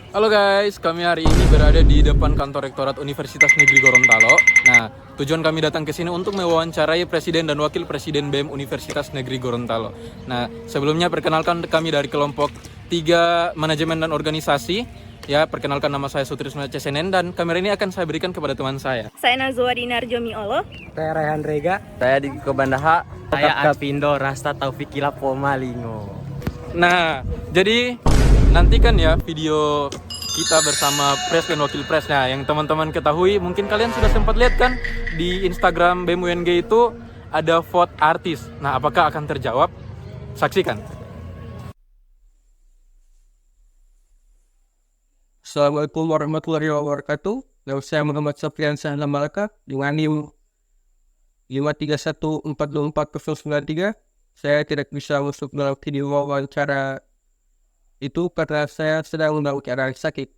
Halo guys, kami hari ini berada di depan kantor Rektorat Universitas Negeri Gorontalo. Nah, tujuan kami datang ke sini untuk mewawancarai Presiden dan Wakil Presiden BEM Universitas Negeri Gorontalo. Nah, sebelumnya perkenalkan kami dari kelompok 3 Manajemen dan Organisasi. Ya, perkenalkan nama saya Sutrisno CSNN dan kamera ini akan saya berikan kepada teman saya. Saya Nazwa Dinarjo Miolo. Saya Rehan Rega. Saya Diko Bandaha. Saya Arpindo Rasta Taufikila Pomalingo. Nah, jadi nantikan ya video kita bersama Pres dan Wakil Pres. Nah, yang teman-teman ketahui, mungkin kalian sudah sempat lihat kan di Instagram BEM UNG itu ada vote artis. Nah, apakah akan terjawab? Saksikan. Assalamualaikum warahmatullahi wabarakatuh. Nama saya Muhammad Safian Sahla Malaka dengan NIM 531404093. Saya tidak bisa masuk dalam video wawancara itu karena saya sedang dalam keadaan sakit.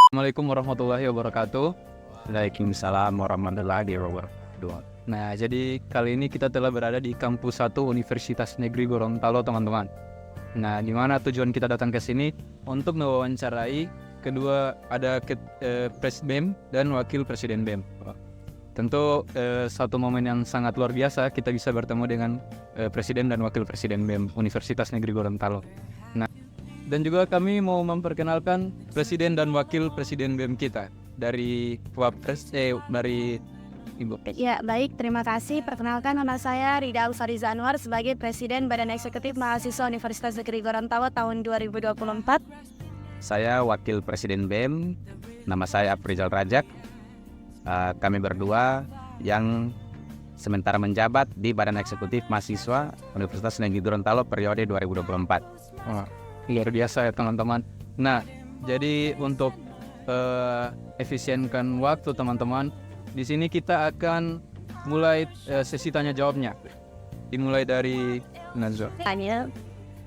Assalamualaikum warahmatullahi wabarakatuh. Waalaikumsalam warahmatullahi wabarakatuh. Nah, jadi kali ini kita telah berada di Kampus 1 Universitas Negeri Gorontalo, teman-teman. Nah, di mana tujuan kita datang ke sini untuk mewawancarai kedua ada Pres BEM dan Wakil Presiden BEM. Tentu satu momen yang sangat luar biasa kita bisa bertemu dengan Presiden dan Wakil Presiden BEM Universitas Negeri Gorontalo. Nah, dan juga kami mau memperkenalkan Presiden dan Wakil Presiden BEM kita dari Wapres dari Ibu Pres. Ya, baik. Terima kasih. Perkenalkan nama saya Rida Alfariza Anwar sebagai Presiden Badan Eksekutif Mahasiswa Universitas Negeri Gorontalo tahun 2024. Saya Wakil Presiden BEM. Nama saya Afrizal Rajak. Kami berdua yang sementara menjabat di Badan Eksekutif Mahasiswa Universitas Negeri Gorontalo periode 2024. Wah, luar biasa ya teman-teman. Nah, jadi untuk efisienkan waktu teman-teman, di sini kita akan mulai sesi tanya jawabnya. Dimulai dari Nazwa. Tanya,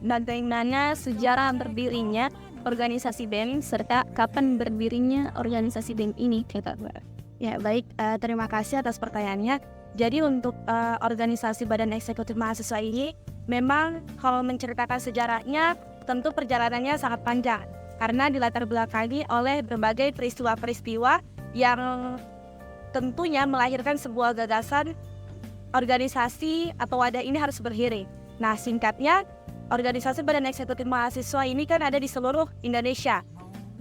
bagaimana sejarah berdirinya organisasi BEM serta kapan berdirinya organisasi BEM ini? Ya, baik. Terima kasih atas pertanyaannya. Jadi untuk organisasi Badan Eksekutif Mahasiswa ini, memang kalau menceritakan sejarahnya, tentu perjalanannya sangat panjang. Karena dilatar belakangi oleh berbagai peristiwa-peristiwa yang tentunya melahirkan sebuah gagasan organisasi atau wadah ini harus berdiri. Nah, singkatnya, organisasi Badan Eksekutif Mahasiswa ini kan ada di seluruh Indonesia.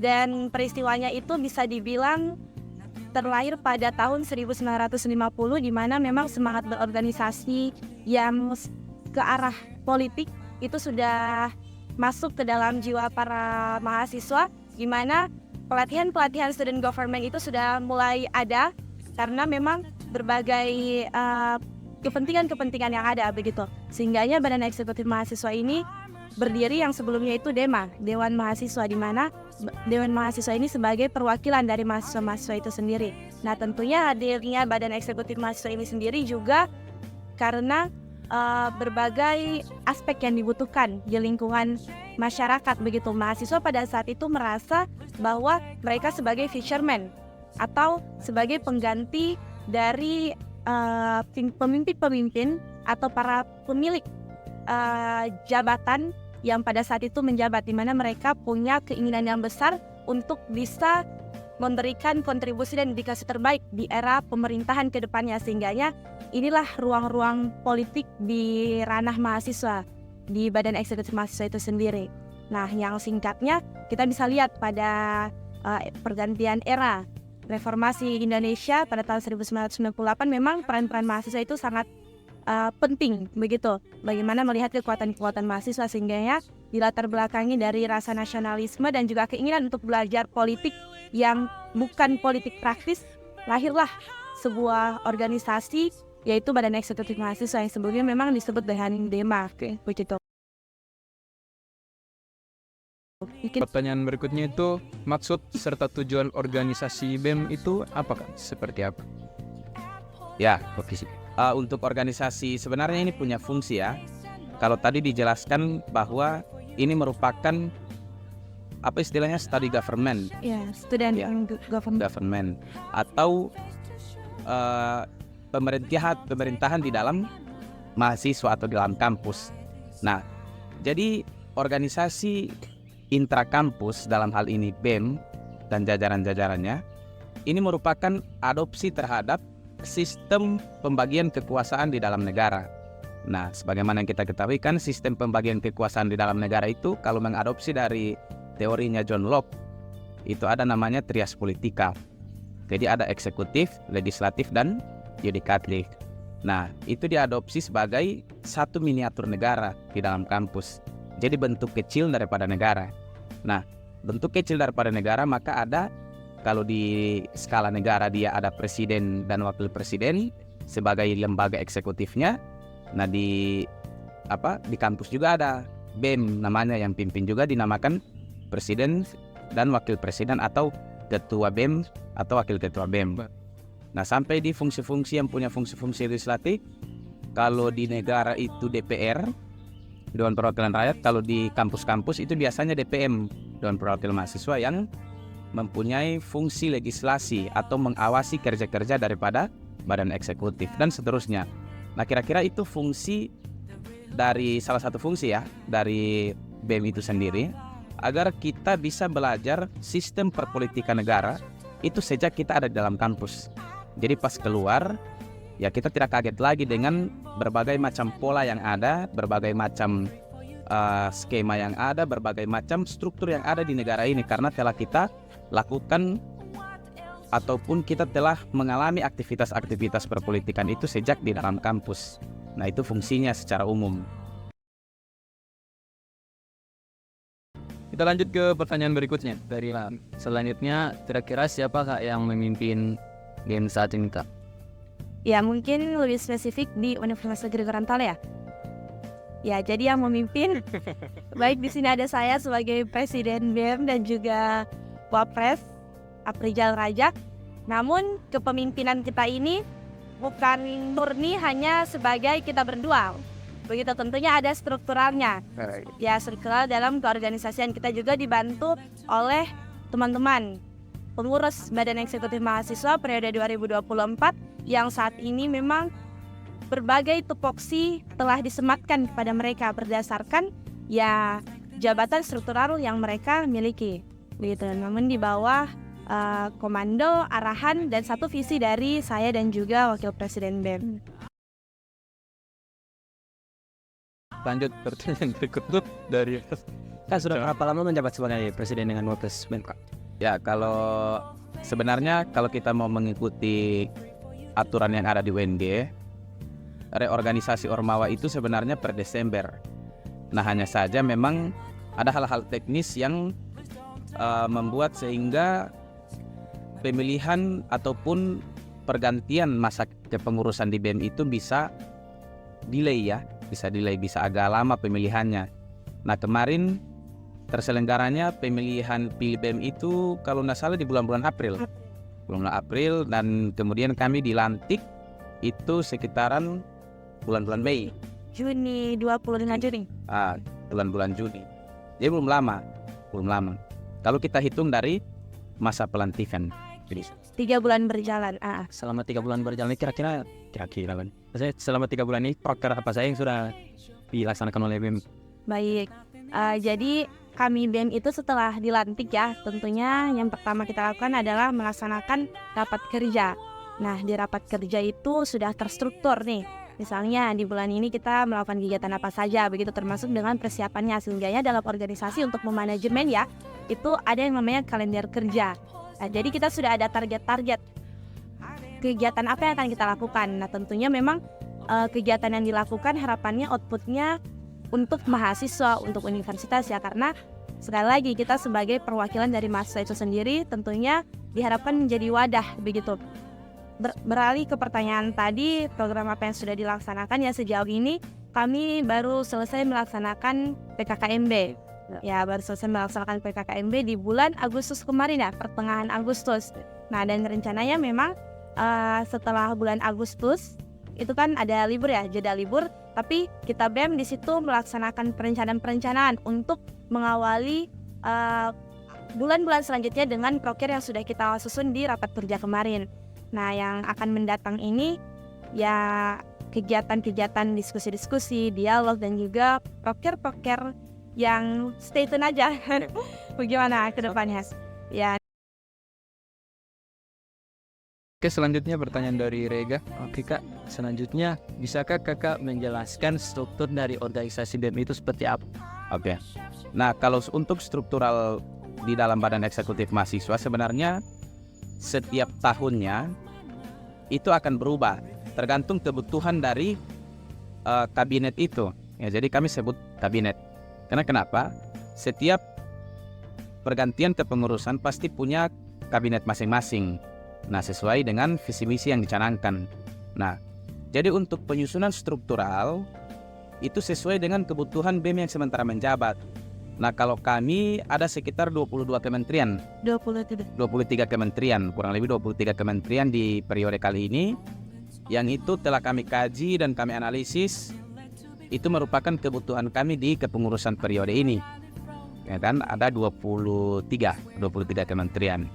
Dan peristiwanya itu bisa dibilang terlahir pada tahun 1950, di mana memang semangat berorganisasi yang ke arah politik itu sudah masuk ke dalam jiwa para mahasiswa, di mana pelatihan-pelatihan student government itu sudah mulai ada karena memang berbagai kepentingan-kepentingan yang ada begitu. Sehingganya Badan Eksekutif Mahasiswa ini berdiri yang sebelumnya itu DEMA, Dewan Mahasiswa, di mana Dewan Mahasiswa ini sebagai perwakilan dari mahasiswa-mahasiswa itu sendiri. Nah, tentunya hadirnya Badan Eksekutif Mahasiswa ini sendiri juga karena berbagai aspek yang dibutuhkan di lingkungan masyarakat begitu. Mahasiswa pada saat itu merasa bahwa mereka sebagai fisherman atau sebagai pengganti dari pemimpin-pemimpin atau para pemilik jabatan yang pada saat itu menjabat, di mana mereka punya keinginan yang besar untuk bisa memberikan kontribusi dan dedikasi terbaik di era pemerintahan ke depannya. Sehingganya inilah ruang-ruang politik di ranah mahasiswa di Badan Eksekutif Mahasiswa itu sendiri. Nah, yang singkatnya kita bisa lihat pada pergantian era reformasi Indonesia pada tahun 1998, memang peran-peran mahasiswa itu sangat penting begitu. Bagaimana melihat kekuatan-kekuatan mahasiswa sehingga dilatar belakangi dari rasa nasionalisme dan juga keinginan untuk belajar politik yang bukan politik praktis, lahirlah sebuah organisasi, yaitu Badan Eksekutif Mahasiswa yang sebelumnya memang disebut dengan BEMA. Begitu. Pertanyaan berikutnya itu, maksud serta tujuan organisasi BEM itu apakah? Seperti apa? Ya, oke sih. Untuk organisasi sebenarnya ini punya fungsi ya. Kalau tadi dijelaskan bahwa ini merupakan apa istilahnya study government, Ya, student Ya. government. atau pemerintahan di dalam mahasiswa atau di dalam kampus. Nah, jadi organisasi intrakampus dalam hal ini BEM dan jajaran-jajarannya ini merupakan adopsi terhadap sistem pembagian kekuasaan di dalam negara. Nah, sebagaimana yang kita ketahui kan sistem pembagian kekuasaan di dalam negara itu kalau mengadopsi dari teorinya John Locke itu ada namanya trias politika. Jadi ada eksekutif, legislatif, dan yudikatif. Nah, itu diadopsi sebagai satu miniatur negara di dalam kampus. Jadi bentuk kecil daripada negara. Nah, bentuk kecil daripada negara maka ada, kalau di skala negara dia ada presiden dan wakil presiden sebagai lembaga eksekutifnya. Nah, di kampus juga ada BEM namanya yang pimpin juga dinamakan presiden dan wakil presiden atau ketua BEM atau wakil ketua BEM. Nah, sampai di fungsi-fungsi yang punya fungsi-fungsi legislatif, kalau di negara itu DPR, Dewan Perwakilan Rakyat, kalau di kampus-kampus itu biasanya DPM, Dewan Perwakilan Mahasiswa, yang mempunyai fungsi legislasi atau mengawasi kerja-kerja daripada badan eksekutif dan seterusnya. Nah, kira-kira itu fungsi dari salah satu fungsi ya dari BEM itu sendiri, agar kita bisa belajar sistem perpolitikan negara itu sejak kita ada di dalam kampus. Jadi pas keluar ya kita tidak kaget lagi dengan berbagai macam pola yang ada, berbagai macam skema yang ada, berbagai macam struktur yang ada di negara ini, karena telah kita lakukan ataupun kita telah mengalami aktivitas-aktivitas perpolitikan itu sejak di dalam kampus. Nah, itu fungsinya secara umum. Kita lanjut ke pertanyaan berikutnya. Dari selanjutnya, kira-kira siapa Kak yang memimpin BEM saat ini Kak? Ya, mungkin lebih spesifik di Universitas Negeri Gorontalo ya. Ya, jadi yang memimpin baik di sini ada saya sebagai Presiden BEM dan juga Wapres Aprijal Rajak. Namun kepemimpinan kita ini bukan murni hanya sebagai kita berdua. Begitu, tentunya ada strukturalnya. Ya, struktural dalam keorganisasian kita juga dibantu oleh teman-teman pengurus Badan Eksekutif Mahasiswa periode 2024 yang saat ini memang berbagai tupoksi telah disematkan kepada mereka berdasarkan ya jabatan struktural yang mereka miliki. Begitu. Namun di bawah komando, arahan, dan satu visi dari saya dan juga Wakil Presiden BEM. Lanjut pertanyaan berikutnya dari Kan sudah berapa lama menjabat sebagai presiden dengan Wapres BEM Kak? Ya, kalau sebenarnya kalau kita mau mengikuti aturan yang ada di UNG, reorganisasi Ormawa itu sebenarnya per Desember. Nah, hanya saja memang ada hal-hal teknis yang membuat sehingga pemilihan ataupun pergantian masa kepengurusan di BEM itu bisa delay ya, bisa agak lama pemilihannya. Nah, kemarin terselenggaranya pemilihan BEM itu kalau nggak salah di bulan-bulan April, dan kemudian kami dilantik itu sekitaran bulan-bulan Mei. Juni, 25 Juni. Bulan-bulan Juni. Jadi belum lama. Kalau kita hitung dari masa pelantikan. Jadi 3 bulan berjalan. Selama 3 bulan berjalan ini kira-kira kan? Maksudnya selama 3 bulan ini proker apa saja yang sudah dilaksanakan oleh BEM? Baik, jadi kami BEM itu setelah dilantik ya, tentunya yang pertama kita lakukan adalah melaksanakan rapat kerja. Nah, di rapat kerja itu sudah terstruktur nih. Misalnya di bulan ini kita melakukan kegiatan apa saja, begitu termasuk dengan persiapannya. Sehingga dalam organisasi untuk memanajemen ya, itu ada yang namanya kalender kerja. Nah, jadi kita sudah ada target-target kegiatan apa yang akan kita lakukan. Nah, tentunya memang kegiatan yang dilakukan harapannya outputnya untuk mahasiswa, untuk universitas ya, karena sekali lagi kita sebagai perwakilan dari mahasiswa itu sendiri tentunya diharapkan menjadi wadah begitu. beralih ke pertanyaan tadi, program apa yang sudah dilaksanakan ya sejauh ini kami baru selesai melaksanakan PKKMB. Ya, baru selesai melaksanakan PKKMB di bulan Agustus kemarin ya, pertengahan Agustus. Nah, dan rencananya memang setelah bulan Agustus itu kan ada libur ya, jeda libur, tapi kita BEM di situ melaksanakan perencanaan untuk mengawali bulan-bulan selanjutnya dengan proker yang sudah kita susun di rapat kerja kemarin. Nah, yang akan mendatang ini ya kegiatan-kegiatan diskusi-diskusi, dialog, dan juga proker-proker yang stay tune aja. Bagaimana ke depannya? Ya. Oke, selanjutnya pertanyaan dari Rega. Oke Kak, selanjutnya bisakah Kakak menjelaskan struktur dari organisasi BEM itu seperti apa? Oke. Nah, kalau untuk struktural di dalam Badan Eksekutif Mahasiswa sebenarnya setiap tahunnya itu akan berubah tergantung kebutuhan dari kabinet itu. Ya, jadi kami sebut kabinet. Karena kenapa? Setiap pergantian kepengurusan pasti punya kabinet masing-masing. Nah, sesuai dengan visi misi yang dicanangkan. Nah, jadi untuk penyusunan struktural itu sesuai dengan kebutuhan BEM yang sementara menjabat. Nah, kalau kami ada sekitar 22 kementerian. 23 kementerian, kurang lebih 23 kementerian di periode kali ini. Yang itu telah kami kaji dan kami analisis. Itu merupakan kebutuhan kami di kepengurusan periode ini. Ya kan, ada 23 kementerian.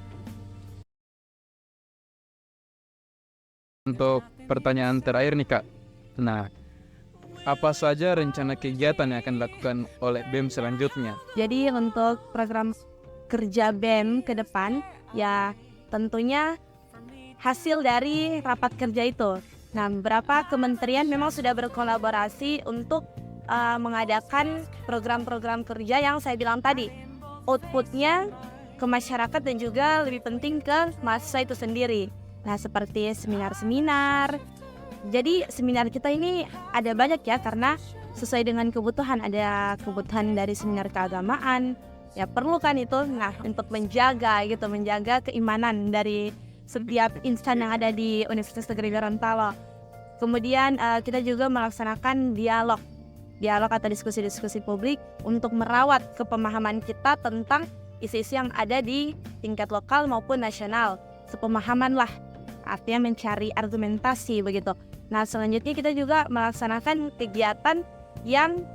Untuk pertanyaan terakhir nih Kak. Nah, apa saja rencana kegiatan yang akan dilakukan oleh BEM selanjutnya? Jadi untuk program kerja BEM ke depan ya tentunya hasil dari rapat kerja itu. Nah, beberapa kementerian memang sudah berkolaborasi untuk mengadakan program-program kerja yang saya bilang tadi. Outputnya ke masyarakat dan juga lebih penting ke mahasiswa itu sendiri. Nah, seperti seminar-seminar. Jadi seminar kita ini ada banyak ya, karena sesuai dengan kebutuhan. Ada kebutuhan dari seminar keagamaan. Ya perlu kan itu, nah untuk menjaga keimanan dari setiap insan yang ada di Universitas Negeri Gorontalo. Kemudian kita juga melaksanakan dialog atau diskusi-diskusi publik untuk merawat kepemahaman kita tentang isu-isu yang ada di tingkat lokal maupun nasional. Sepemahaman lah, artinya mencari argumentasi begitu. Nah, selanjutnya kita juga melaksanakan kegiatan yang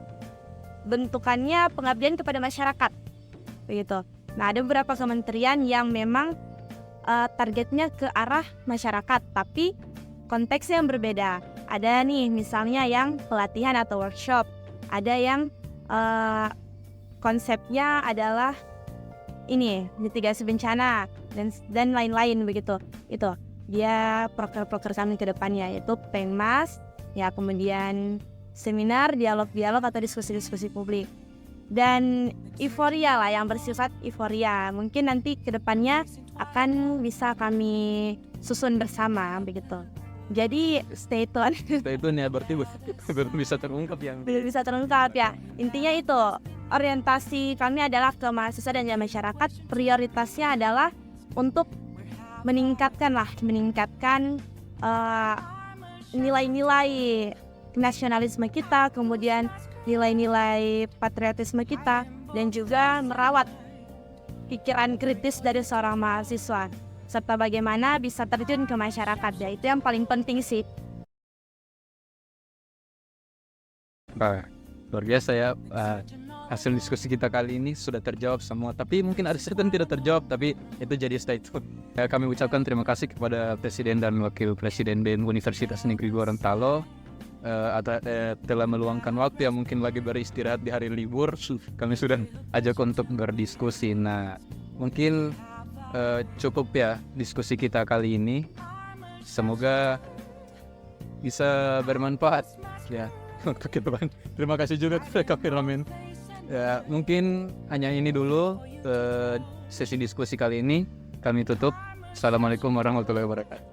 bentukannya pengabdian kepada masyarakat begitu. Nah, ada beberapa kementerian yang memang targetnya ke arah masyarakat, tapi konteksnya yang berbeda. Ada nih misalnya yang pelatihan atau workshop, ada yang konsepnya adalah ini mitigasi bencana dan lain-lain begitu. Itu dia proker-proker kami ke depannya, yaitu Pengmas, ya kemudian seminar, dialog-dialog atau diskusi-diskusi publik. Dan euforia lah, yang bersifat euforia. Mungkin nanti ke depannya akan bisa kami susun bersama begitu. Jadi stay tune. Stay tune ya, berarti belum bisa terungkap yang Belum bisa terungkap ya. Intinya itu, orientasi kami adalah ke mahasiswa dan masyarakat. Prioritasnya adalah untuk meningkatkan nilai-nilai nasionalisme kita, kemudian nilai-nilai patriotisme kita, dan juga merawat pikiran kritis dari seorang mahasiswa, serta bagaimana bisa terjun ke masyarakat. Ya, itu yang paling penting sih. Luar biasa ya, hasil diskusi kita kali ini sudah terjawab semua. Tapi mungkin ada certain tidak terjawab, tapi itu jadi stay tune. Kami ucapkan terima kasih kepada Presiden dan Wakil Presiden BEM Universitas Negeri Gorontalo telah meluangkan waktu yang mungkin lagi beristirahat di hari libur. Kami sudah ajak untuk berdiskusi. Nah, mungkin cukup ya diskusi kita kali ini. Semoga bisa bermanfaat ya untuk kita. Terima kasih juga kepada kameramen. Ya, mungkin hanya ini dulu sesi diskusi kali ini. Kami tutup. Assalamualaikum warahmatullahi wabarakatuh.